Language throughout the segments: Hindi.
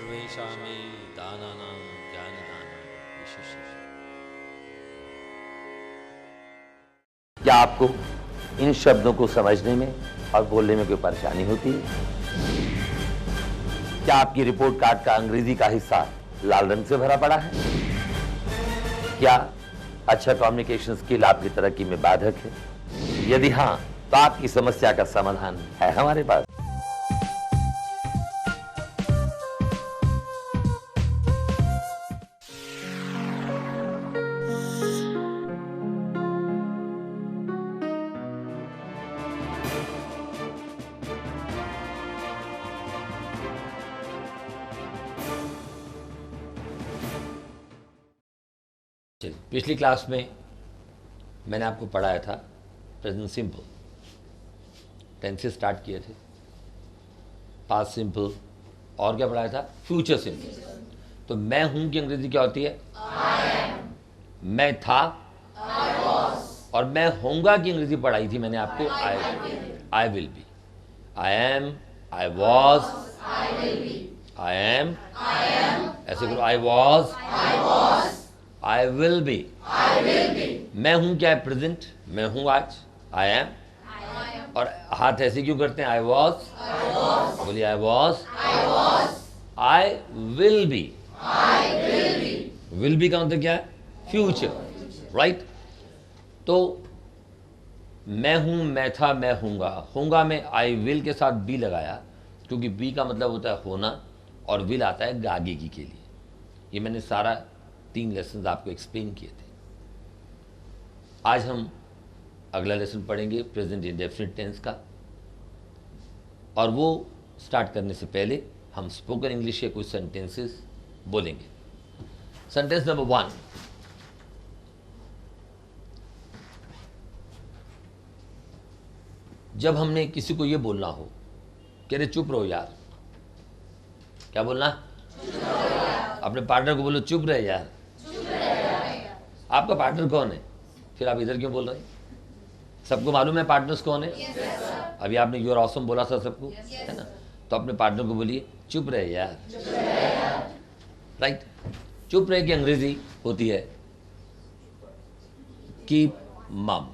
सर्वेषामे दानानां ज्ञानदानं विशिष्य। क्या आपको इन शब्दों को समझने में और बोलने में कोई परेशानी होती है? क्या आपकी रिपोर्ट कार्ड का अंग्रेजी का हिस्सा लाल रंग से भरा पड़ा है? क्या अच्छा कम्युनिकेशन स्किल आपकी तरक्की में बाधक है? यदि हां, तो आपकी समस्या का समाधान है हमारे पास। पिछली क्लास में मैंने आपको पढ़ाया था प्रेजेंट सिंपल, टेंस से स्टार्ट किए थे, पास्ट सिंपल और क्या पढ़ाया था, फ्यूचर सिंपल। तो मैं हूं की अंग्रेजी क्या होती है? मैं था, और मैं होऊंगा की अंग्रेजी पढ़ाई थी मैंने आपको, I will be, I am, I was, I am, ऐसे करो, I was, I will be. मैं हूं क्या है? प्रेजेंट, मैं हूं आज, आई एम। और हाथ ऐसे क्यों करते हैं? आई वॉज, बोलिए I was, I will be. Will be का मतलब क्या है? Future, right. तो मैं हूं, मैं था, मैं हूंगा। होऊंगा में आई विल के साथ बी लगाया क्योंकि बी का मतलब होता है होना और विल आता है आगे के लिए। ये मैंने सारा 3 लेसन आपको एक्सप्लेन किए थे। आज हम अगला लेसन पढ़ेंगे प्रेजेंट इंडेफिनिट टेंस का, और वो स्टार्ट करने से पहले हम स्पोकन इंग्लिश के कुछ सेंटेंसेस बोलेंगे। सेंटेंस नंबर 1, जब हमने किसी को ये बोलना हो कि अरे चुप रहो यार, क्या बोलना? अपने पार्टनर को बोलो चुप रहे यार। आपका पार्टनर कौन है? फिर आप इधर क्यों बोल रहे हैं? सबको मालूम है पार्टनर्स कौन है? अभी आपने यूर ऑसम बोला था सबको, है ना? तो अपने पार्टनर को बोलिए चुप रहे यार, राइट। चुप रहे की अंग्रेजी होती है कीप मम।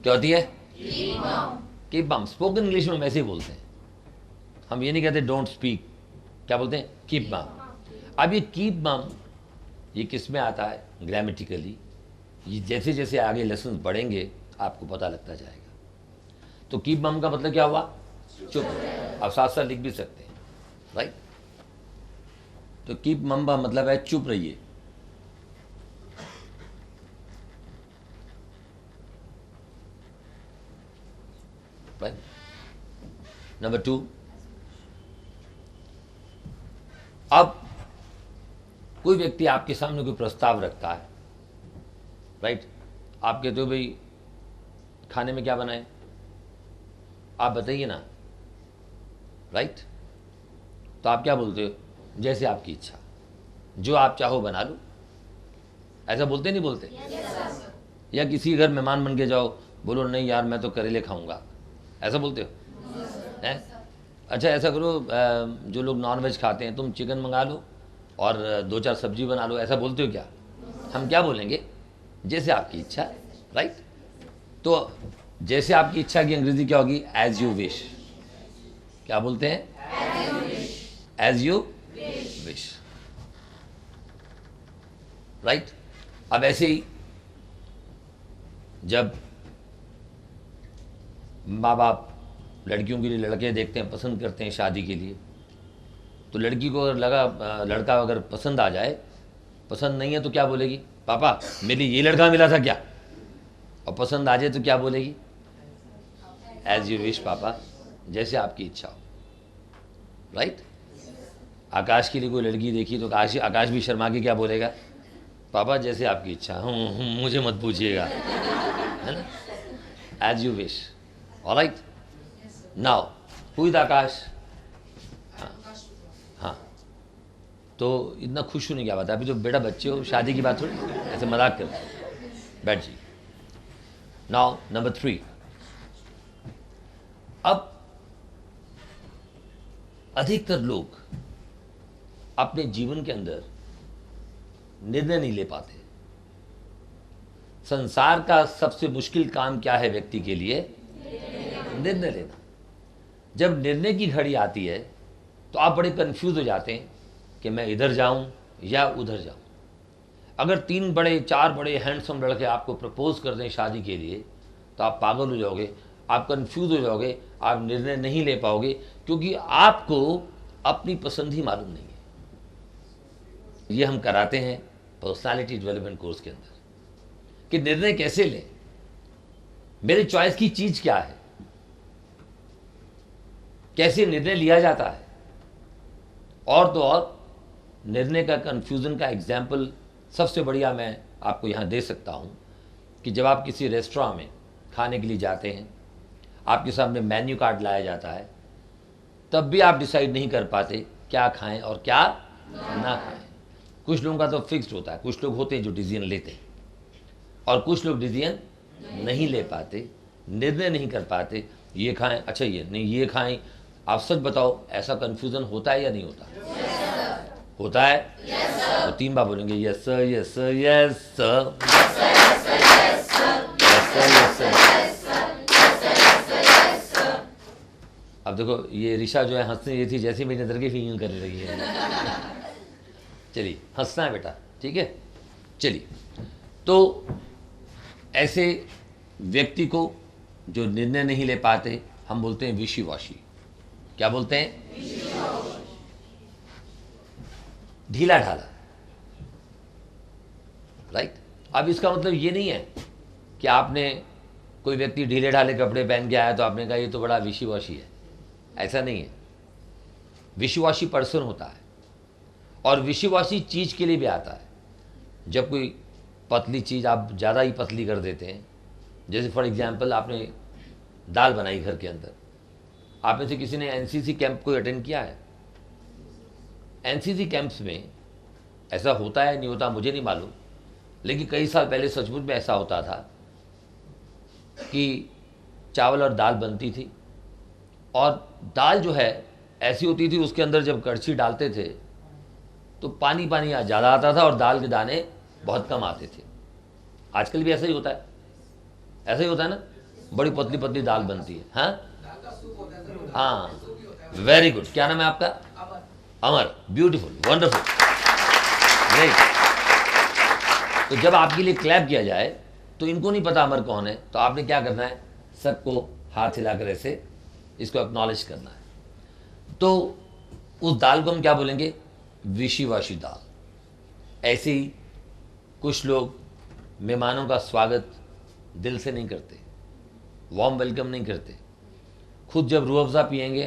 क्या होती है? कीप मम। स्पोकन इंग्लिश में वैसे ही बोलते हैं, हम ये नहीं कहते डोंट स्पीक, क्या बोलते हैं? कीप मम। अब ये कीप मम ये किस में आता है? ग्रामेटिकली। ये जैसे जैसे आगे लेसन पढ़ेंगे आपको पता लगता जाएगा। तो कीप मम का मतलब क्या हुआ? चुप। आप साथ साथ लिख भी सकते हैं, राइट। तो कीप मम का मतलब है चुप रहिए। राइट। नंबर 2, अब कोई व्यक्ति आपके सामने कोई प्रस्ताव रखता है, राइट। आप कहते हो भाई खाने में क्या बनाए, आप बताइए ना, राइट। तो आप क्या बोलते हो? जैसे आपकी इच्छा, जो आप चाहो बना लो। ऐसा बोलते नहीं बोलते? या किसी घर मेहमान बन के जाओ, बोलो नहीं यार मैं तो करेले खाऊंगा, ऐसा बोलते हो? हैं? अच्छा ऐसा करो, जो लोग नॉन वेज खाते हैं, तुम चिकन मंगा लो और 2-4 सब्जी बना लो, ऐसा बोलते हो क्या? हम क्या बोलेंगे? जैसे आपकी इच्छा, राइट। तो जैसे आपकी इच्छा की अंग्रेजी क्या होगी? As you wish. क्या बोलते हैं? As you wish, right. अब ऐसे ही जब माँ बाप लड़कियों के लिए लड़के देखते हैं, पसंद करते हैं शादी के लिए, तो लड़की को अगर लड़का अगर पसंद आ जाए, पसंद नहीं है तो क्या बोलेगी? पापा मेरे लिए ये लड़का मिला था क्या? और पसंद आ जाए तो क्या बोलेगी? एज यू विश पापा, जैसे आपकी इच्छा हो, राइट। आकाश के लिए कोई लड़की देखी तो आकाश भी शर्मा के क्या बोलेगा? पापा जैसे आपकी इच्छा, मुझे मत पूछिएगा, है ना? As you wish, all right. Now who is Akash? हाँ, तो इतना खुश होने क्या बात है? अभी तो बेटा बच्चे हो, शादी की बात थोड़ी, ऐसे मजाक कर। बैठ जी। नाउ नंबर 3, अब अधिकतर लोग अपने जीवन के अंदर निर्णय नहीं ले पाते। संसार का सबसे मुश्किल काम क्या है व्यक्ति के लिए? निर्णय लेना। जब निर्णय की घड़ी आती है तो आप बड़े कंफ्यूज हो जाते हैं कि मैं इधर जाऊं या उधर जाऊं। अगर 3 बड़े 4 बड़े हैंडसम लड़के आपको प्रपोज कर दें शादी के लिए तो आप पागल हो जाओगे, आप कंफ्यूज हो जाओगे, आप निर्णय नहीं ले पाओगे, क्योंकि आपको अपनी पसंद ही मालूम नहीं है। ये हम कराते हैं पर्सनालिटी डेवलपमेंट कोर्स के अंदर कि निर्णय कैसे लें, मेरे चॉइस की चीज क्या है, कैसे निर्णय लिया जाता है। और तो और निर्णय का कंफ्यूजन का एग्जाम्पल सबसे बढ़िया मैं आपको यहां दे सकता हूं कि जब आप किसी रेस्टोरेंट में खाने के लिए जाते हैं, आपके सामने मेन्यू कार्ड लाया जाता है, तब भी आप डिसाइड नहीं कर पाते क्या खाएं और क्या ना खाएं। कुछ लोगों का तो फिक्स्ड होता है, कुछ लोग होते हैं जो डिसीजन लेते हैं और कुछ लोग डिसीजन नहीं ले पाते, निर्णय नहीं कर पाते, ये खाएं, अच्छा ये नहीं, ये खाएं। आप सच बताओ, ऐसा कंफ्यूजन होता है या नहीं होता? होता है? तो 3 बार बोलेंगे yes sir, yes sir, yes sir, yes sir. अब देखो ये ऋषा जो है हंसने ये थी जैसे मेरी नजर की फीलिंग करने लगी है। चलिए हंसना है बेटा, ठीक है। चलिए, तो ऐसे व्यक्ति को जो निर्णय नहीं ले पाते हम बोलते हैं विशी-वाशी। क्या बोलते हैं? ढीला ढाला, राइट। अब इसका मतलब ये नहीं है कि आपने कोई व्यक्ति ढीले ढाले कपड़े पहन के आया तो आपने कहा ये तो बड़ा विशी-वाशी है, ऐसा नहीं है। विशी-वाशी पर्सन होता है और विशी-वाशी चीज के लिए भी आता है। जब कोई पतली चीज आप ज़्यादा ही पतली कर देते हैं, जैसे फॉर एग्जाम्पल आपने दाल बनाई घर के अंदर, आप में से किसी ने एनसीसी कैंप को अटेंड किया है? एनसीसी कैंप्स में ऐसा होता है नहीं होता मुझे नहीं मालूम, लेकिन कई साल पहले सचमुच में ऐसा होता था कि चावल और दाल बनती थी और दाल जो है ऐसी होती थी, उसके अंदर जब कड़छी डालते थे तो पानी पानी ज़्यादा आता था और दाल के दाने बहुत कम आते थे। आजकल भी ऐसा ही होता है, ऐसा ही होता है ना, बड़ी पतली पतली दाल बनती है। हाँ, वेरी गुड। क्या नाम है आपका? अमर। Beautiful, wonderful, great. तो जब आपके लिए क्लैप किया जाए तो इनको नहीं पता अमर कौन है, तो आपने क्या करना है? सबको हाथ हिलाकर ऐसे इसको एक्नॉलेज करना है। तो उस दाल को हम क्या बोलेंगे? विशी-वाशी दाल। ऐसे ही कुछ लोग मेहमानों का स्वागत दिल से नहीं करते, वार्म वेलकम नहीं करते। खुद जब रूह अफ़ज़ा पिएंगे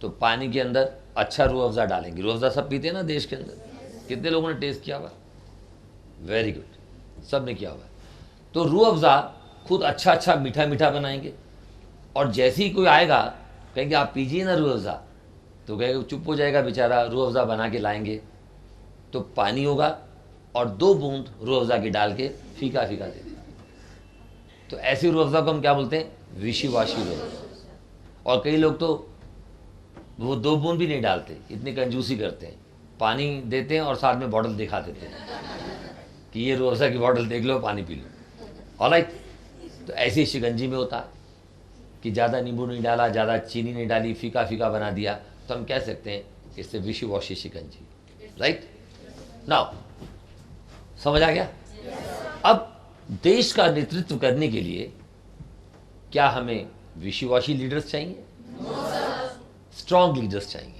तो पानी के अंदर अच्छा रूह अफ़ज़ा डालेंगे। रूह अफ़ज़ा सब पीते हैं ना देश के अंदर, कितने लोगों ने टेस्ट किया हुआ? वेरी गुड, सब ने किया हुआ। तो रूह अफ़ज़ा खुद अच्छा अच्छा मीठा मीठा बनाएंगे और जैसे ही कोई आएगा कहेंगे आप पीजिए ना रूह अफ़ज़ा, तो कहेगा चुप हो जाएगा बेचारा। रूह अफ़ज़ा बना के लाएंगे तो पानी होगा और 2 बूंद रूह अफ़ज़ा की डाल के फीका फीका दे देंगे। तो ऐसी रूह अफ़ज़ा को हम क्या बोलते हैं? विशी-वाशी रूह अफ़ज़ा। और कई लोग तो वो 2 बूंद भी नहीं डालते, इतनी कंजूसी करते हैं, पानी देते हैं और साथ में बॉटल दिखा देते हैं कि ये रूह अफ़ज़ा की बॉटल देख लो, पानी पी लो। ऑलराइट। तो ऐसी शिकंजी में होता है कि ज़्यादा नींबू नहीं डाला, ज़्यादा चीनी नहीं डाली, फीका फीका बना दिया, तो हम कह सकते हैं इससे विशी-वाशी शिकंजी, राइट। नाउ समझ आ गया? अब देश का नेतृत्व करने के लिए क्या हमें विशी-वाशी लीडर्स चाहिए? स्ट्रॉन्ग लीडर्स चाहिए।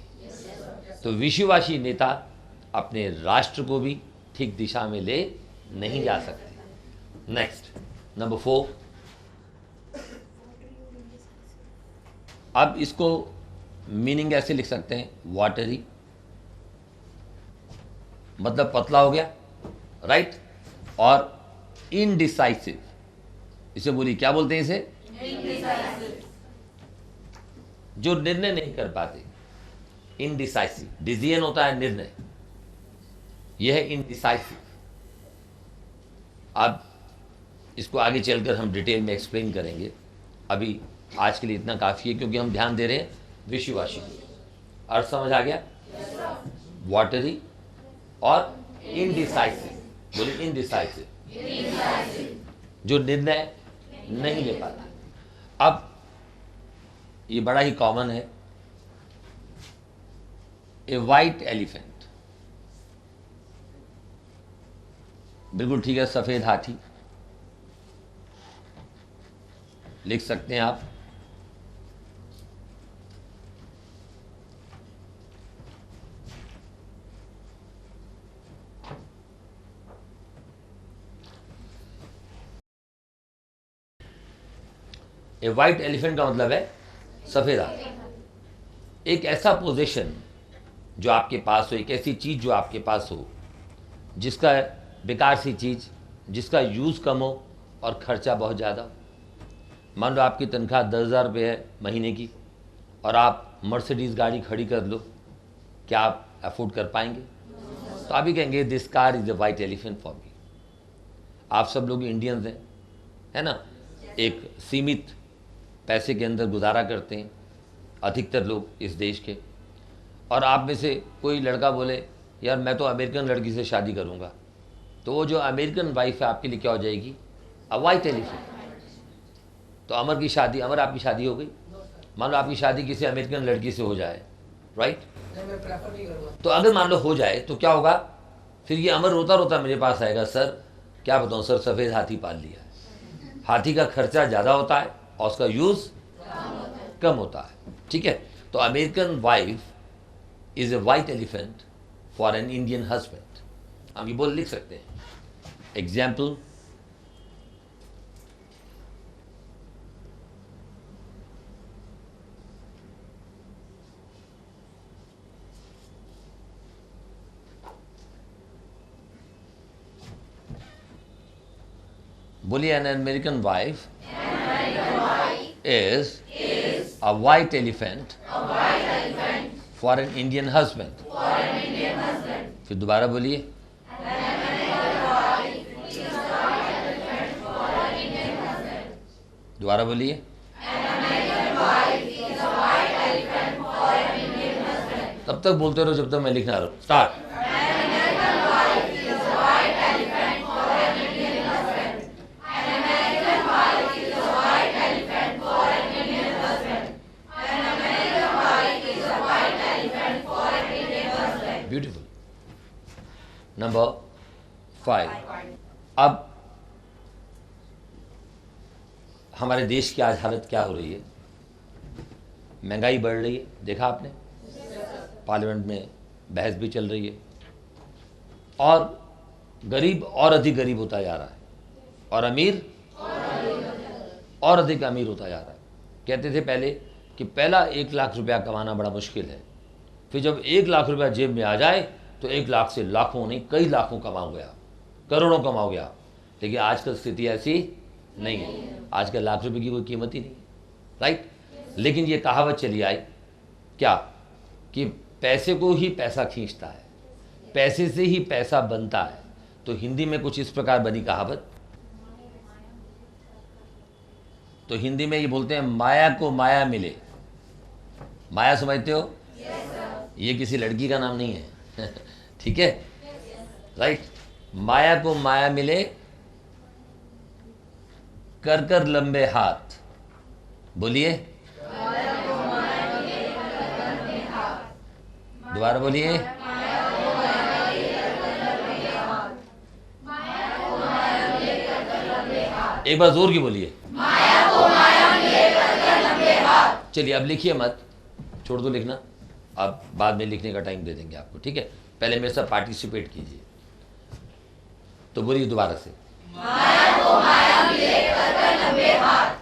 तो विशी-वाशी नेता अपने राष्ट्र को भी ठीक दिशा में ले नहीं जा सकते। Next, number 4। अब इसको मीनिंग ऐसे लिख सकते हैं, वाटरी, मतलब पतला हो गया, राइट। और इनडिसाइसिव, इसे बोलिए क्या बोलते हैं? इसे जो निर्णय नहीं कर पाते, इनडिसाइसिव। डिसीजन होता है निर्णय, यह है इनडिसाइसिव। अब इसको आगे चलकर हम डिटेल में एक्सप्लेन करेंगे, अभी आज के लिए इतना काफ़ी है क्योंकि हम ध्यान दे रहे हैं विशी-वाशी को। अर्थ समझ आ गया? वाटरी और इनडिसाइसिव, बोलिए इनडिसाइसिव, जो निर्णय नहीं ले पाता। अब ये बड़ा ही कॉमन है, ए वाइट एलिफेंट, बिल्कुल ठीक है, सफेद हाथी लिख सकते हैं आप। ए वाइट एलिफेंट का मतलब है सफेद हाथी। एक ऐसा पोजीशन जो आपके पास हो, एक ऐसी चीज जो आपके पास हो जिसका बेकार सी चीज, जिसका यूज कम हो और खर्चा बहुत ज़्यादा हो। मान लो आपकी तनख्वाह 10,000 रुपये है महीने की और आप मर्सिडीज़ गाड़ी खड़ी कर लो, क्या आप अफोर्ड कर पाएंगे? तो आप ही कहेंगे this car is a white elephant for me. आप सब लोग इंडियंस हैं, है ना, एक सीमित पैसे के अंदर गुजारा करते हैं अधिकतर लोग इस देश के, और आप में से कोई लड़का बोले यार मैं तो अमेरिकन लड़की से शादी करूंगा, तो वो जो अमेरिकन वाइफ है आपके लिए क्या हो जाएगी? अ वाइट एलिफेंट। तो अमर की शादी, अमर आपकी शादी हो गई, मान लो आपकी शादी किसी अमेरिकन लड़की से हो जाए, राइट? तो अगर मान लो हो जाए तो क्या होगा? फिर ये अमर रोता रोता मेरे पास आएगा, सर क्या बताऊं सर, सफ़ेद हाथी पाल लिया है। हाथी का खर्चा ज़्यादा होता है और उसका यूज़ कम होता है, ठीक है? तो American wife is a white elephant for an Indian husband. हम ये बोल लिख सकते हैं। एग्जाम्पल, बोलिए an American wife is a white elephant for an Indian husband. फिर दोबारा बोलिए, दोबारा बोलिए, तब तक बोलते रहो जब तक मैं लिखना रहा। स्टार्ट। ब्यूटीफुल। नंबर 5। अब हमारे देश की आज हालत क्या हो रही है? महंगाई बढ़ रही है, देखा आपने, पार्लियामेंट में बहस भी चल रही है, और गरीब और अधिक गरीब होता जा रहा है और अमीर और अधिक अमीर होता जा रहा है। कहते थे पहले कि पहला 1 लाख रुपया कमाना बड़ा मुश्किल है, फिर जब 1 लाख रुपया जेब में आ जाए तो 1 लाख से लाखों नहीं कई लाखों कमाओगे आप, करोड़ों कमाओगे आप। लेकिन आजकल स्थिति ऐसी नहीं है, आजकल लाख रुपए की कोई कीमत ही नहीं, राइट? लेकिन ये कहावत चली आई क्या कि पैसे को ही पैसा खींचता है, पैसे से ही पैसा बनता है। तो हिंदी में कुछ इस प्रकार बनी कहावत। तो हिंदी में ये बोलते हैं माया को माया मिले। माया समझते हो? ये किसी लड़की का नाम नहीं है ठीक है, राइट? माया को माया मिले, कर कर लंबे हाथ। बोलिए, दोबारा बोलिए, एक बार जोर की बोलिए। चलिए अब लिखिए मत, छोड़ दो लिखना, अब बाद में लिखने का टाइम दे देंगे आपको, ठीक है? पहले मेरे साथ पार्टिसिपेट कीजिए। तो बोलिए दोबारा से, माया को माया मिले कर कर लंबे हाथ।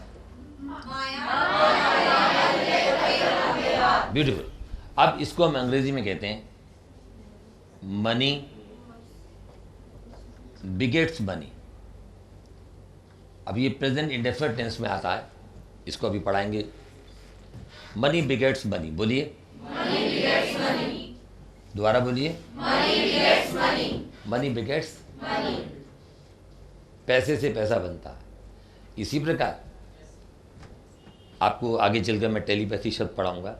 ब्यूटीफुल। अब इसको हम अंग्रेजी में कहते हैं मनी बिगेट्स मनी। अब ये प्रेजेंट इंडेफिनिट टेंस में आता है, इसको अभी पढ़ाएंगे। Money begets money. बोलिए, दोबारा बोलिए, मनी बिगेट्स मनी। पैसे से पैसा बनता है। इसी प्रकार आपको आगे चलकर मैं टेलीपैथी शब्द पढ़ाऊंगा।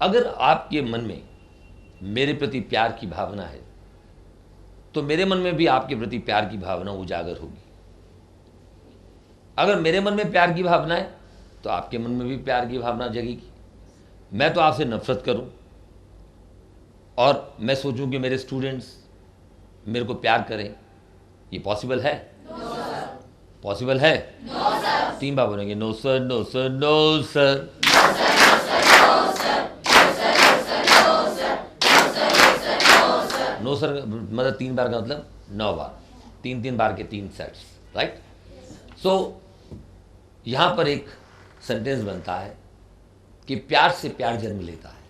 अगर आपके मन में मेरे प्रति प्यार की भावना है तो मेरे मन में भी आपके प्रति प्यार की भावना उजागर होगी। अगर मेरे मन में प्यार की भावना है तो आपके मन में भी प्यार की भावना जगेगी। मैं तो आपसे नफरत करूं और मैं सोचूं कि मेरे स्टूडेंट्स मेरे को प्यार करें, ये पॉसिबल है? पॉसिबल है? 3 बार बोलेंगे, no sir, no sir, no sir. No sir मतलब 3 बार का मतलब 9 बार, 3 बार के 3 सेट्स, राइट? सो यहां पर एक सेंटेंस बनता है कि प्यार से प्यार जन्म लेता है।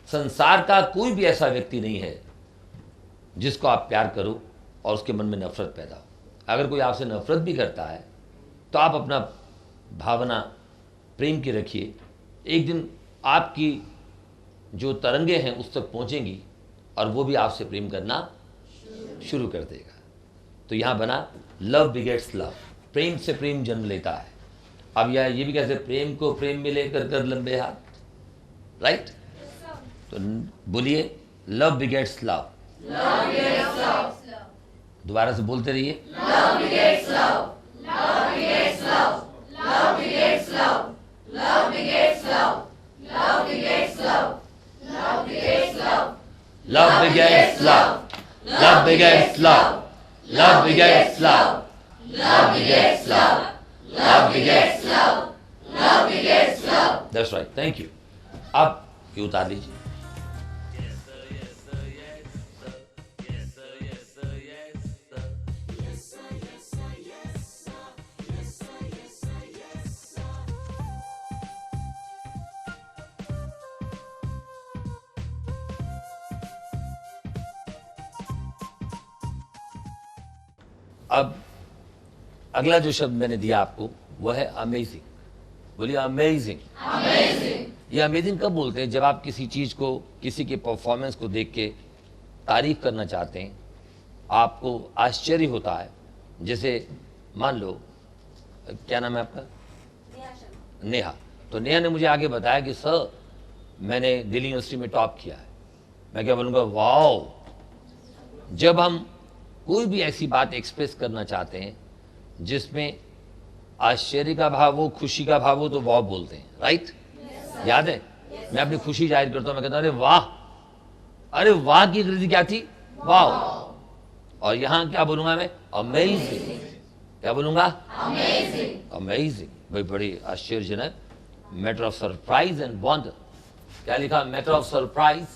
संसार का कोई भी ऐसा व्यक्ति नहीं है जिसको आप प्यार करो और उसके मन में नफरत पैदा हो। अगर कोई आपसे नफरत भी करता है तो आप अपना भावना प्रेम की रखिए, एक दिन आपकी जो तरंगे हैं उस तक पहुंचेंगी और वो भी आपसे प्रेम करना शुरू कर देगा। तो यहां बना लव बिगेट्स लव, प्रेम से प्रेम जन्म लेता है। अब यह ये भी कहते हैं, प्रेम को प्रेम मिले कर कर लंबे हाथ, राइट? तो बोलिए, लव बिगेट्स लव। दोबारा से बोलते रहिए, love begets love, love begets love, love begets love, love begets love, love begets love, love begets love, love begets love, love begets love, love begets love, love begets love, love begets love, love begets love. That's right, thank you. अब ये उतार लीजिए। अब अगला जो शब्द मैंने दिया आपको वो है अमेजिंग। बोलिए अमेजिंग। अमेजिंग। ये अमेजिंग कब बोलते हैं? जब आप किसी चीज को, किसी के परफॉर्मेंस को देख के तारीफ करना चाहते हैं, आपको आश्चर्य होता है। जैसे मान लो, क्या नाम है आपका? नेहा। तो नेहा ने मुझे आगे बताया कि सर मैंने दिल्ली यूनिवर्सिटी में टॉप किया है। मैं क्या बोलूँगा, वाओ। जब हम कोई भी ऐसी बात एक्सप्रेस करना चाहते हैं जिसमें आश्चर्य का भाव हो, खुशी का भाव हो, तो वाह बोलते हैं, राइट? याद है? मैं अपनी खुशी जाहिर करता हूं, मैं कहता हूं अरे वाह, अरे वाह की अंग्रेजी क्या थी? वाह। और यहां क्या बोलूंगा मैं? अमेजिंग। क्या बोलूंगा? अमेजिंग। अमेजिंग भाई, बड़ी आश्चर्यजनक, matter of surprise and wonder. क्या लिखा? Matter of surprise,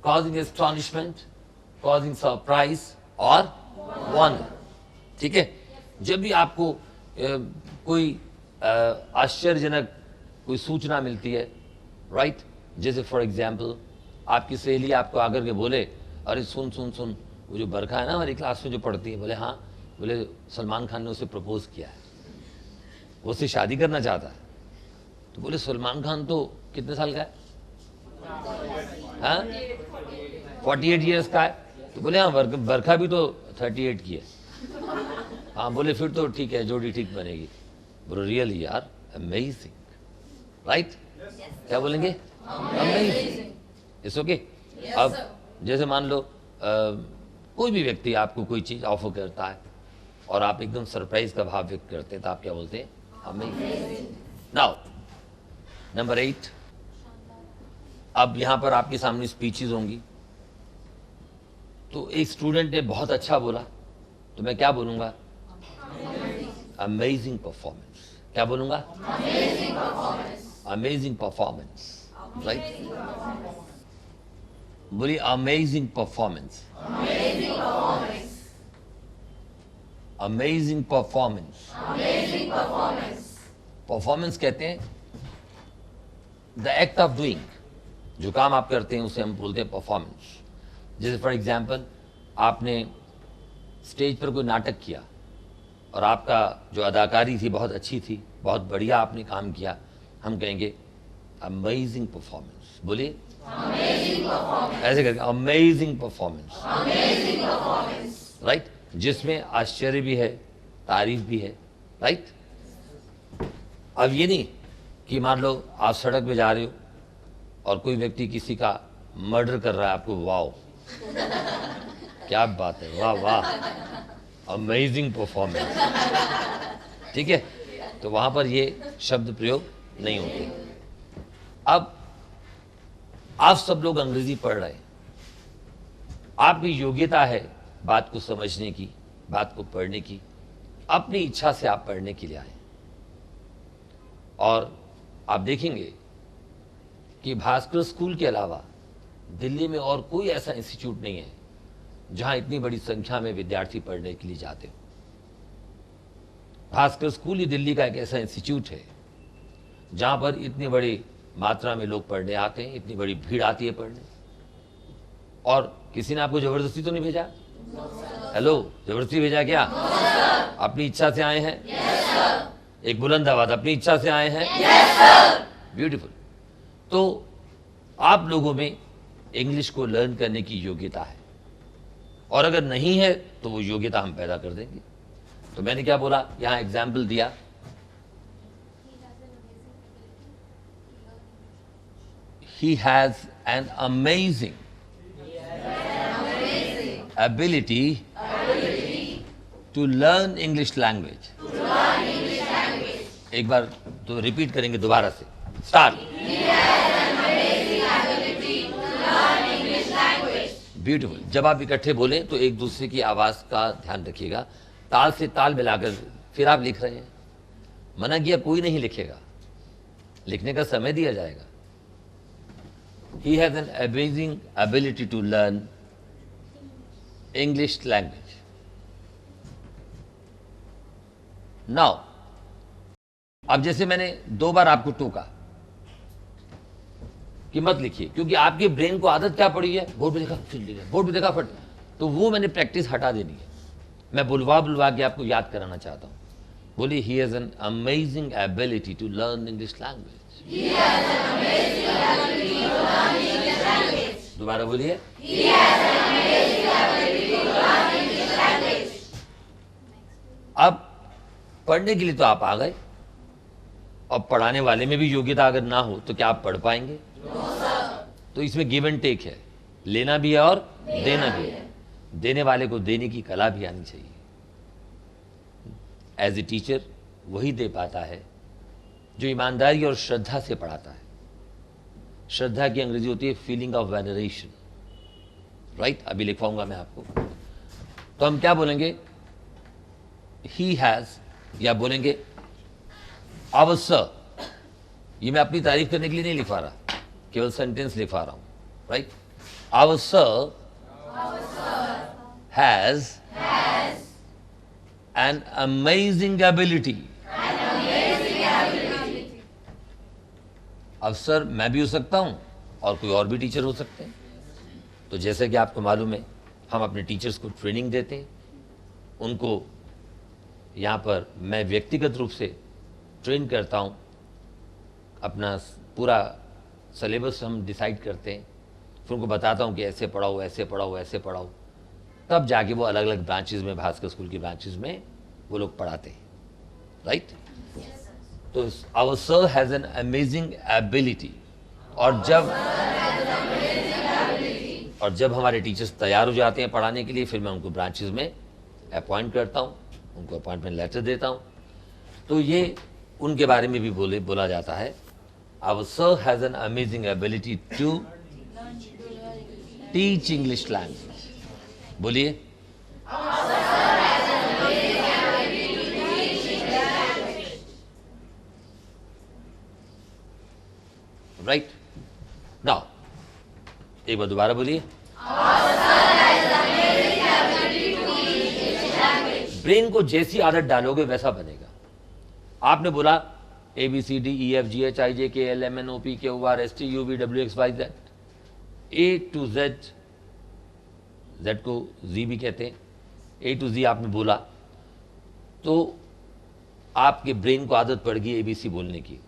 causing astonishment, causing surprise और वंडर। ठीक है? जब भी आपको कोई आश्चर्यजनक कोई सूचना मिलती है, राइट? जैसे फॉर एग्जाम्पल आपकी सहेली आपको आकर के बोले, अरे सुन सुन सुन, वो जो बरखा है ना हमारी क्लास में जो पढ़ती है, बोले हाँ, बोले सलमान खान ने उसे प्रपोज किया है, वो उससे शादी करना चाहता है। तो बोले सलमान खान तो कितने साल का है? हाँ, 48 ईयर्स का है। तो बोले हाँ, बरखा भी तो 38 की है। हाँ, बोले फिर तो ठीक है, जोड़ी ठीक बनेगी। बोलो रियली यार, अमेजिंग, राइट? क्या बोलेंगे? अमेजिंग। It's okay. अब जैसे मान लो कोई भी व्यक्ति आपको कोई चीज ऑफर करता है और आप एकदम सरप्राइज का भाव व्यक्त करते हैं, तो आप क्या बोलते हैं? अमेजिंग। Now number 8। अब यहां पर आपके सामने स्पीचेस होंगी। तो एक स्टूडेंट ने बहुत अच्छा बोला, तो मैं क्या बोलूंगा? Amazing performance. क्या बोलूंगा? Amazing performance. Amazing performance, right? बोलिए amazing performance. Amazing performance. Amazing performance. Amazing performance. Performance कहते हैं द एक्ट ऑफ डूइंग, जो काम आप करते हैं उसे हम बोलते हैं परफॉर्मेंस। जैसे फॉर एग्जाम्पल आपने स्टेज पर कोई नाटक किया और आपका जो अदाकारी थी बहुत अच्छी थी, बहुत बढ़िया आपने काम किया, हम कहेंगे अमेजिंग परफॉर्मेंस। बोलिए अमेजिंग परफॉर्मेंस। ऐसे करके amazing performance. Amazing performance, right? जिसमें आश्चर्य भी है, तारीफ भी है, राइट? अब ये नहीं कि मान लो आप सड़क पे जा रहे हो और कोई व्यक्ति किसी का मर्डर कर रहा है, आपको वाओ क्या बात है, वाह वाह, अमेजिंग परफॉर्मेंस, ठीक है, तो वहां पर ये शब्द प्रयोग नहीं होते। अब आप सब लोग अंग्रेजी पढ़ रहे हैं, आपकी योग्यता है बात को समझने की, बात को पढ़ने की, अपनी इच्छा से आप पढ़ने के लिए आए। और आप देखेंगे कि भास्कर स्कूल के अलावा दिल्ली में और कोई ऐसा इंस्टीट्यूट नहीं है जहां इतनी बड़ी संख्या में विद्यार्थी पढ़ने के लिए जाते हो। भास्कर स्कूल ही दिल्ली का एक ऐसा इंस्टीट्यूट है जहां पर इतनी बड़ी मात्रा में लोग पढ़ने आते हैं, इतनी बड़ी भीड़ आती है पढ़ने। और किसी ने आपको जबरदस्ती तो नहीं भेजा? हेलो, जबरदस्ती भेजा क्या? अपनी इच्छा से आए हैं? एक बुलंद आवाज, अपनी इच्छा से आए हैं? ब्यूटीफुल। तो आप लोगों में इंग्लिश को लर्न करने की योग्यता है, और अगर नहीं है तो वो योग्यता हम पैदा कर देंगे। तो मैंने क्या बोला, यहां एग्जाम्पल दिया, he has an amazing ability to learn English language. एक बार तो रिपीट करेंगे दोबारा से, स्टार्ट। ब्यूटीफुल। जब आप इकट्ठे बोले तो एक दूसरे की आवाज का ध्यान रखिएगा, ताल से ताल मिलाकर फिर आप लिख रहे हैं। मना किया कोई नहीं लिखेगा, लिखने का समय दिया जाएगा। He has an amazing ability to learn English language. Now, अब जैसे मैंने 2 बार आपको टोका कि मत लिखिए, क्योंकि आपके ब्रेन को आदत क्या पड़ी है, बोर्ड पे देखा फिर लिखा, बोर्ड पे देखा फट, तो वो मैंने प्रैक्टिस हटा देनी है। मैं बुलवा के आपको याद कराना चाहता हूं। बोलिए, he has an amazing ability to learn English language. He has an amazing ability to learn English language. दोबारा बोलिए, He has an amazing ability to learn English language. अब पढ़ने के लिए तो आप आ गए, और पढ़ाने वाले में भी योग्यता अगर ना हो तो क्या आप पढ़ पाएंगे? तो इसमें गिव एंड टेक है, लेना भी है और देना भी है। देने वाले को देने की कला भी आनी चाहिए। एज ए टीचर वही दे पाता है जो ईमानदारी और श्रद्धा से पढ़ाता है। श्रद्धा की अंग्रेजी होती है फीलिंग ऑफ वेनरेशन, राइट? अभी लिखवाऊंगा मैं आपको। तो हम क्या बोलेंगे, ही हैज, या बोलेंगे आवर सर। ये मैं अपनी तारीफ करने के लिए नहीं लिखवा रहा, केवल सेंटेंस लिखवा रहा हूं, right? Our sir has an amazing ability. अब सर मैं भी हो सकता हूं और कोई और भी टीचर हो सकते हैं। तो जैसे कि आपको मालूम है, हम अपने टीचर्स को ट्रेनिंग देते हैं, उनको यहाँ पर मैं व्यक्तिगत रूप से ट्रेन करता हूँ। अपना पूरा सिलेबस हम डिसाइड करते हैं, फिर उनको बताता हूँ कि ऐसे पढ़ाओ, ऐसे पढ़ाओ, ऐसे पढ़ाओ। तब जाके वो अलग अलग ब्रांचेस में, भास्कर स्कूल की ब्रांचेस में वो लोग पढ़ाते हैं, राइट? तो our sir has an amazing ability. और जब हमारे टीचर्स तैयार हो जाते हैं पढ़ाने के लिए, फिर मैं उनको ब्रांचेस में अपॉइंट करता हूँ, उनको अपॉइंटमेंट लेटर देता हूँ। तो ये उनके बारे में भी बोला जाता है, our sir has an amazing ability to teach English language. बोलिए, राइट? नाउ एक बार दोबारा बोलिए, ब्रेन को जैसी आदत डालोगे वैसा बनेगा। आपने बोला ABCDEFGHIJKLMNOPQRSTUVWXYZ, A to Z, Z को Z भी कहते हैं, A to Z आपने बोला तो आपके ब्रेन को आदत पड़ गई ABC बोलने की।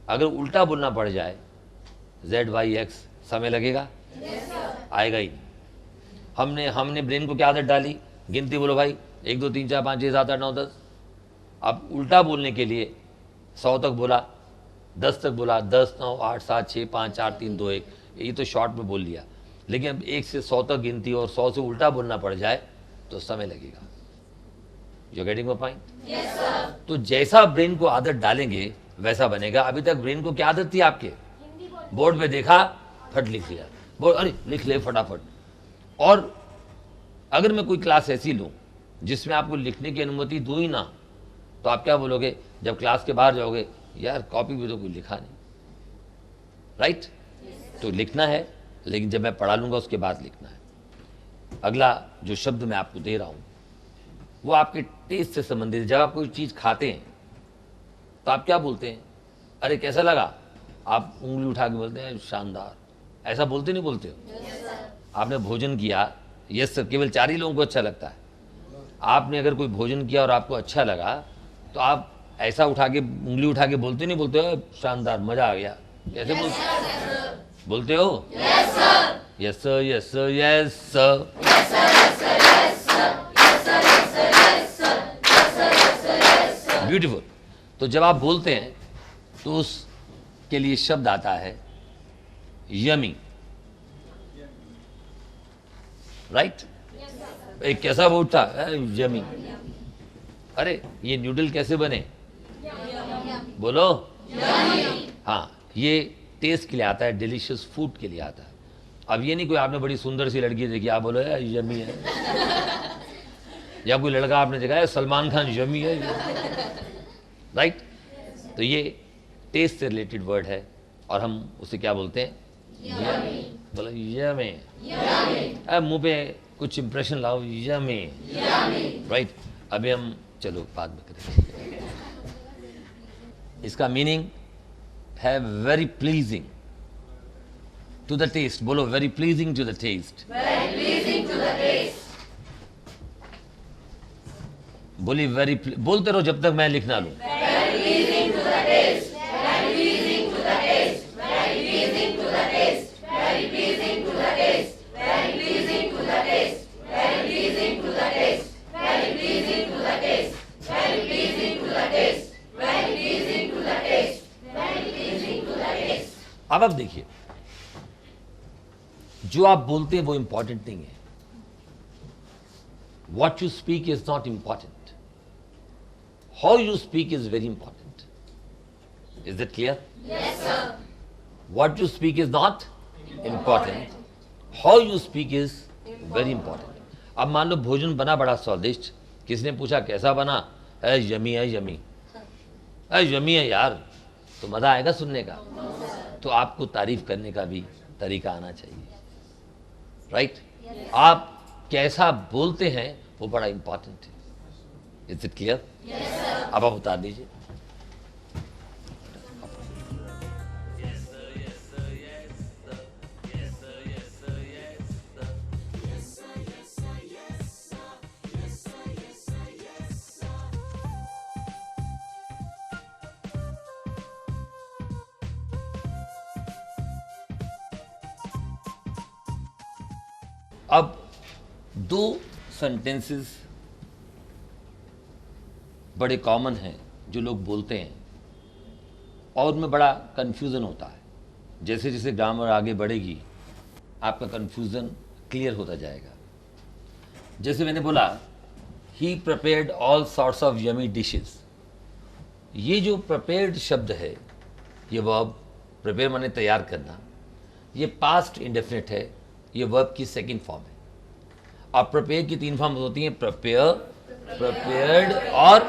अगर उल्टा बोलना पड़ जाए ZYX, समय लगेगा? आएगा ही नहीं। हमने ब्रेन को क्या आदत डाली, गिनती बोलो भाई, 1 2 3 4 5 6 7 8 9 10। अब उल्टा बोलने के लिए 100 तक बोला 10 तक बोला, 10, 9, 8, 7, 6, 5, 4, 3, 2, 1, ये तो शॉर्ट में बोल लिया। लेकिन अब 1 से 100 तक गिनती और 100 से उल्टा बोलना पड़ जाए तो समय लगेगा। You getting my point? Yes sir. तो जैसा ब्रेन को आदत डालेंगे वैसा बनेगा। अभी तक ब्रेन को क्या आदत थी आपके? बोर्ड पे देखा, फट लिख लिया, बोर्ड अरे लिख ले फटाफट। और अगर मैं कोई क्लास ऐसी लूँ जिसमें आपको लिखने की अनुमति दूँ ही ना, तो आप क्या बोलोगे जब क्लास के बाहर जाओगे? यार कॉपी भी तो कोई लिखा नहीं, राइट? तो लिखना है, लेकिन जब मैं पढ़ा लूँगा उसके बाद लिखना है। अगला जो शब्द मैं आपको दे रहा हूँ वो आपके टेस्ट से संबंधित है। जब आप कोई चीज़ खाते हैं तो आप क्या बोलते हैं? अरे कैसा लगा? आप उंगली उठा के बोलते हैं शानदार। ऐसा बोलते नहीं बोलते हो? आपने भोजन किया, यस सर, केवल 4 ही लोगों को अच्छा लगता है। आपने अगर कोई भोजन किया और आपको अच्छा लगा तो आप ऐसा उठा के उंगली उठा के बोलते नहीं बोलते हो शानदार, मजा आ गया? कैसे बोलते हो? Yes sir, yes sir, yes sir, yes sir. Beautiful. तो जब आप बोलते हैं तो उसके लिए शब्द आता है यमी, राइट? एक कैसा वर्ड था? यमी। अरे ये नूडल कैसे बने? बोलो। हाँ, ये टेस्ट के लिए आता है, डिलीशियस फूड के लिए आता है। अब ये नहीं कोई आपने बड़ी सुंदर सी लड़की देखी आप बोलो यार यमी है, या कोई लड़का आपने देखा है सलमान खान यमी है, राइट? तो ये टेस्ट से रिलेटेड वर्ड है और हम उसे क्या बोलते हैं? यमी। बोलो यमी। मुंह पे कुछ इंप्रेशन लाओ, यमी, राइट? अभी हम चलो बाद में करेंगे। इसका मीनिंग है very pleasing to the taste. बोलो very pleasing to the taste. बोली वेरी, बोलते रहो जब तक मैं लिखना लूं। अब आप देखिए, जो आप बोलते हैं वो इंपॉर्टेंट नहीं है। What you speak is not important. How you speak is very important. Is it clear? Yes, sir. What you speak is not important. How you speak is very important. अब मान लो भोजन बना बड़ा स्वादिष्ट, किसने पूछा कैसा बना? है यमी है, यमी है, यमी है यार, तो मजा आएगा सुनने का। तो आपको तारीफ करने का भी तरीका आना चाहिए, राइट? आप कैसा बोलते हैं वो बड़ा इंपॉर्टेंट है। Is it clear? अब आप बता दीजिए। अब 2 सेंटेंसेस बड़े कॉमन हैं जो लोग बोलते हैं और उनमें बड़ा कन्फ्यूज़न होता है। जैसे जैसे ग्रामर आगे बढ़ेगी आपका कन्फ्यूज़न क्लियर होता जाएगा। जैसे मैंने बोला ही prepared all sorts of yummy dishes. ये जो प्रिपेयर्ड शब्द है, ये वर्ब प्रिपेयर माने तैयार करना, ये पास्ट इंडेफिनिट है, ये वर्ब की सेकंड फॉर्म है। अब प्रिपेयर की 3 फॉर्म होती हैं, प्रिपेयर, प्रिपेयर्ड और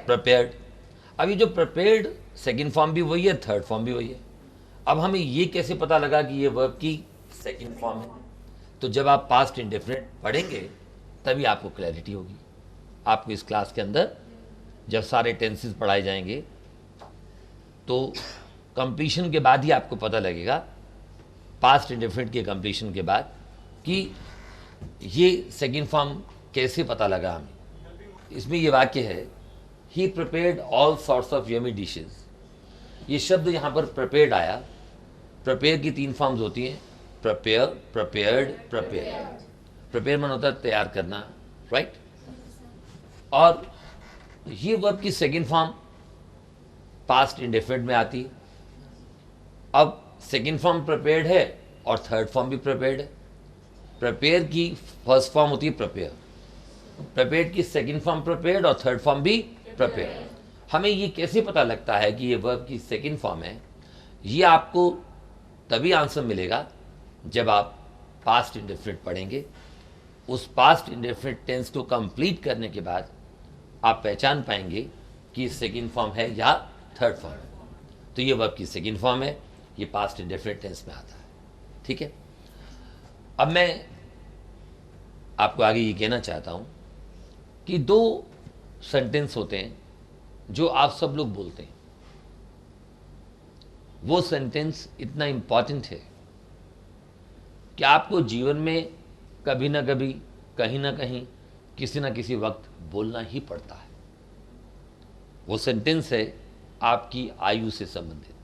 प्रिपेयर्ड। अब ये जो प्रिपेयर्ड सेकंड फॉर्म भी वही है, थर्ड फॉर्म भी वही है। अब हमें ये कैसे पता लगा कि ये वर्ब की सेकंड फॉर्म है? तो जब आप पास्ट इंडेफिनिट पढ़ेंगे तभी आपको क्लैरिटी होगी। आपको इस क्लास के अंदर जब सारे टेंसेस पढ़ाए जाएंगे तो कंप्लीशन के बाद ही आपको पता लगेगा, पास्ट इंडेफिनिट के कंप्लीशन के बाद, कि ये सेकंड फॉर्म कैसे पता लगा हमें। इसमें ये वाक्य है ही prepared all sorts of yummy dishes. ये शब्द यहाँ पर प्रिपेयर्ड आया। प्रिपेयर की 3 फॉर्म्स होती हैं, प्रिपेयर, प्रिपेयर्ड, प्रिपेयर। प्रिपेयर मन होता है तैयार करना, राइट? और ये वर्ब की सेकंड फॉर्म पास्ट इंडेफिनिट में आती है। अब सेकंड फॉर्म प्रिपेयर्ड है और थर्ड फॉर्म भी प्रिपेयर्ड है। प्रिपेयर की फर्स्ट फॉर्म होती है प्रिपेयर, प्रिपेयर्ड की सेकंड फॉर्म प्रिपेयर्ड और थर्ड फॉर्म भी प्रिपेयर। हमें ये कैसे पता लगता है कि ये वर्ब की सेकंड फॉर्म है? ये आपको तभी आंसर मिलेगा जब आप पास्ट इंडेफिनिट पढ़ेंगे। उस पास्ट इंडेफिनिट टेंस को कंप्लीट करने के बाद आप पहचान पाएंगे कि सेकंड फॉर्म है या थर्ड फॉर्म है। तो ये वर्ब की सेकंड फॉर्म है, ये पास्ट इंडेफिनिट टेंस में आता है। ठीक है, अब मैं आपको आगे ये कहना चाहता हूं कि दो सेंटेंस होते हैं जो आप सब लोग बोलते हैं। वो सेंटेंस इतना इंपॉर्टेंट है कि आपको जीवन में कभी ना कभी, कहीं ना कहीं, किसी ना किसी वक्त बोलना ही पड़ता है। वो सेंटेंस है आपकी आयु से संबंधित,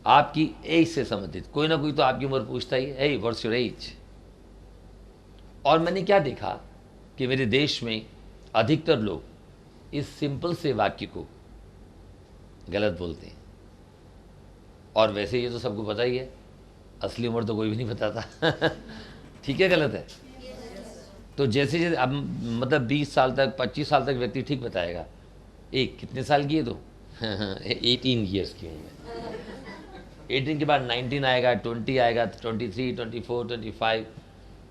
आपकी एज से संबंधित। कोई ना कोई तो आपकी उम्र पूछता ही है, व्हाट्स योर एज। और मैंने क्या देखा कि मेरे देश में अधिकतर लोग इस सिंपल से वाक्य को गलत बोलते हैं। और वैसे ये तो सबको पता ही है, असली उम्र तो कोई भी नहीं बताता। ठीक है, गलत है। तो जैसे जैसे अब मतलब 20 साल तक, 25 साल तक व्यक्ति ठीक बताएगा। एक कितने साल की है तो 18 ईयर्स की हूँ मैं। 18 के बाद 19 आएगा, 20 आएगा, 23, 24, 25,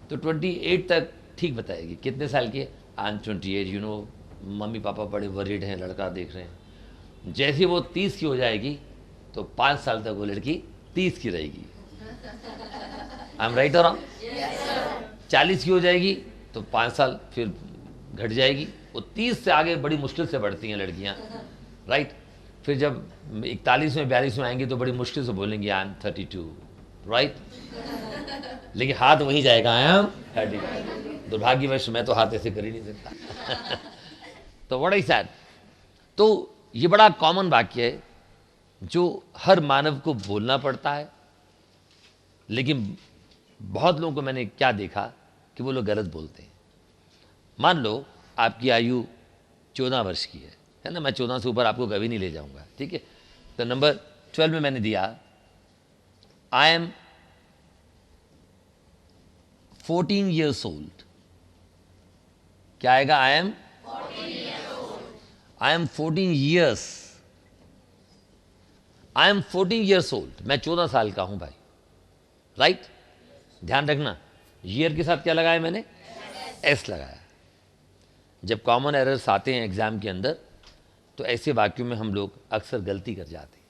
तो 28 तक ठीक बताएगी। कितने साल की है? I am 28, you know, mummy papa बड़े वरीड हैं, लड़का देख रहे हैं। जैसे वो 30 की हो जाएगी तो 5 साल तक वो लड़की 30 की रहेगी। आई एम राइट और रॉन्ग? 40 की हो जाएगी तो 5 साल फिर घट जाएगी। वो 30 से आगे बड़ी मुश्किल से बढ़ती हैं लड़कियां, राइट। फिर जब 41 में 42 में आएंगी तो बड़ी मुश्किल से बोलेंगी आई एम 32, राइट। लेकिन हाथ वहीं जाएगा, आई एम 32। दुर्भाग्यवश मैं तो हाथ ऐसे कर ही नहीं सकता। तो व्हाट इज दैट? तो ये बड़ा कॉमन वाक्य है जो हर मानव को बोलना पड़ता है। लेकिन बहुत लोगों को मैंने क्या देखा कि वो लोग गलत बोलते हैं। मान लो आपकी आयु 14 वर्ष की है ना। मैं 14 से ऊपर आपको कभी नहीं ले जाऊंगा, ठीक है। तो नंबर 12 में मैंने दिया आई एम 14 years old। क्या आएगा? आई am 14 years। I am 14 years old। मैं 14 साल का हूं भाई, राइट। ध्यान रखना, ईयर के साथ क्या लगाया मैंने? एस लगाया। जब कॉमन एरर्स आते हैं एग्जाम के अंदर तो ऐसे वाक्यों में हम लोग अक्सर गलती कर जाते हैं।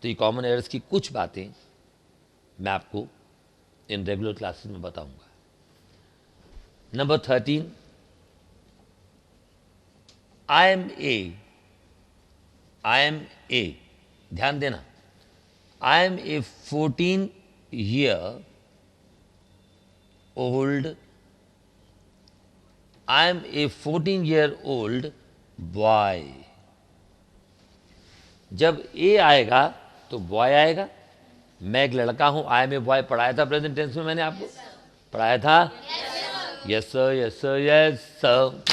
तो ये कॉमन एरर्स की कुछ बातें मैं आपको इन रेगुलर क्लासेस में बताऊंगा। नंबर 13, आई एम ए, ध्यान देना, I am a 14 year old, I am a 14-year-old boy। जब ए आएगा तो बॉय आएगा। मैं एक लड़का हूं, आई एम ए बॉय पढ़ाया था प्रेजेंट टेंस में, मैंने आपको पढ़ाया था। Yes sir, yes sir, yes sir.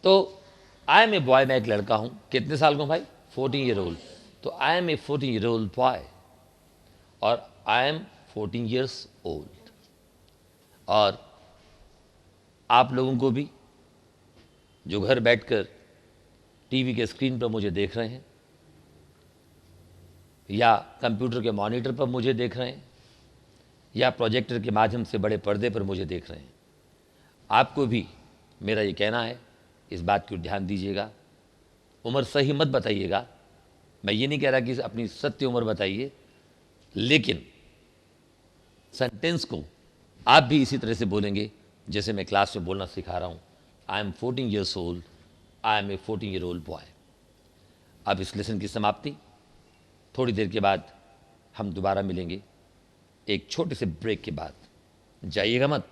तो आई एम ए बॉय, मैं एक लड़का हूं। कितने साल का हूं भाई? 14 year old। तो I am a 14 year old boy और आई एम 14 years old। और आप लोगों को भी जो घर बैठकर टीवी के स्क्रीन पर मुझे देख रहे हैं या कंप्यूटर के मॉनिटर पर मुझे देख रहे हैं या प्रोजेक्टर के माध्यम से बड़े पर्दे पर मुझे देख रहे हैं, आपको भी मेरा ये कहना है, इस बात को ध्यान दीजिएगा। उम्र सही मत बताइएगा। मैं ये नहीं कह रहा कि अपनी सत्य उम्र बताइए, लेकिन सेंटेंस को आप भी इसी तरह से बोलेंगे जैसे मैं क्लास में बोलना सिखा रहा हूँ। I am 14 years old, I am a 14 year old boy. अब इस लेसन की समाप्ति, थोड़ी देर के बाद हम दोबारा मिलेंगे एक छोटे से ब्रेक के बाद। जाइएगा मत,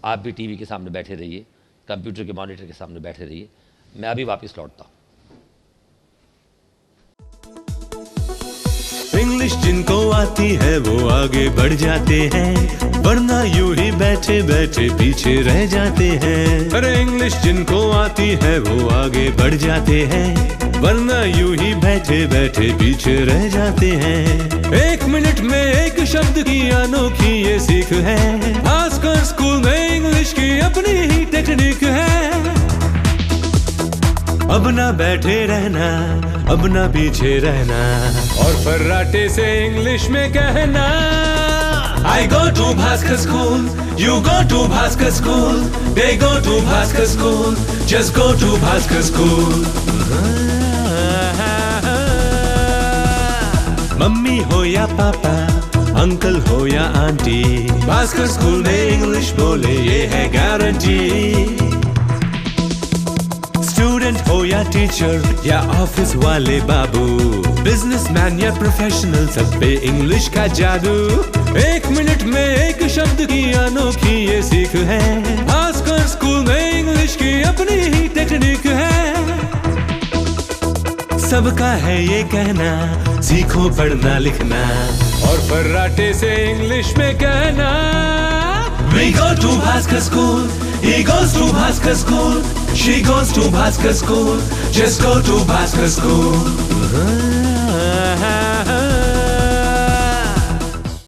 आप भी टीवी के सामने बैठे रहिए, कंप्यूटर के मॉनिटर के सामने बैठे रहिए। मैं अभी वापस लौटता हूँ। इंग्लिश जिनको आती है वो आगे बढ़ जाते हैं। वरना यूं ही बैठे बैठे पीछे रह जाते हैं। अरे इंग्लिश जिनको आती है वो आगे बढ़ जाते हैं, वरना यूं ही बैठे बैठे पीछे रह जाते हैं। 1 मिनट में एक शब्द की अनोखी ये सीख है, खासकर स्कूल में इंग्लिश की अपनी ही टेक्निक है। अब ना बैठे रहना, अब ना पीछे रहना, और फर्राटे से इंग्लिश में कहना। I go to Bhaskar School, you go to Bhaskar School, they go to Bhaskar School, just go to Bhaskar School. Mummy हो या पापा, अंकल हो या आंटी, भास्कर स्कूल में इंग्लिश बोले ये है गारंटी। स्टूडेंट हो या टीचर या ऑफिस वाले बाबू, बिजनेसमैन या प्रोफेशनल, सब पे इंग्लिश का जादू। 1 मिनट में एक शब्द की अनोखी ये सीख है, भास्कर स्कूल में इंग्लिश की अपनी ही टेक्निक है। सबका है ये कहना, सीखो पढ़ना लिखना, और फर्राटे से इंग्लिश में कहना। We go to Bhaskar School, he goes to Bhaskar School, she goes to Bhaskar School, just go to Bhaskar School.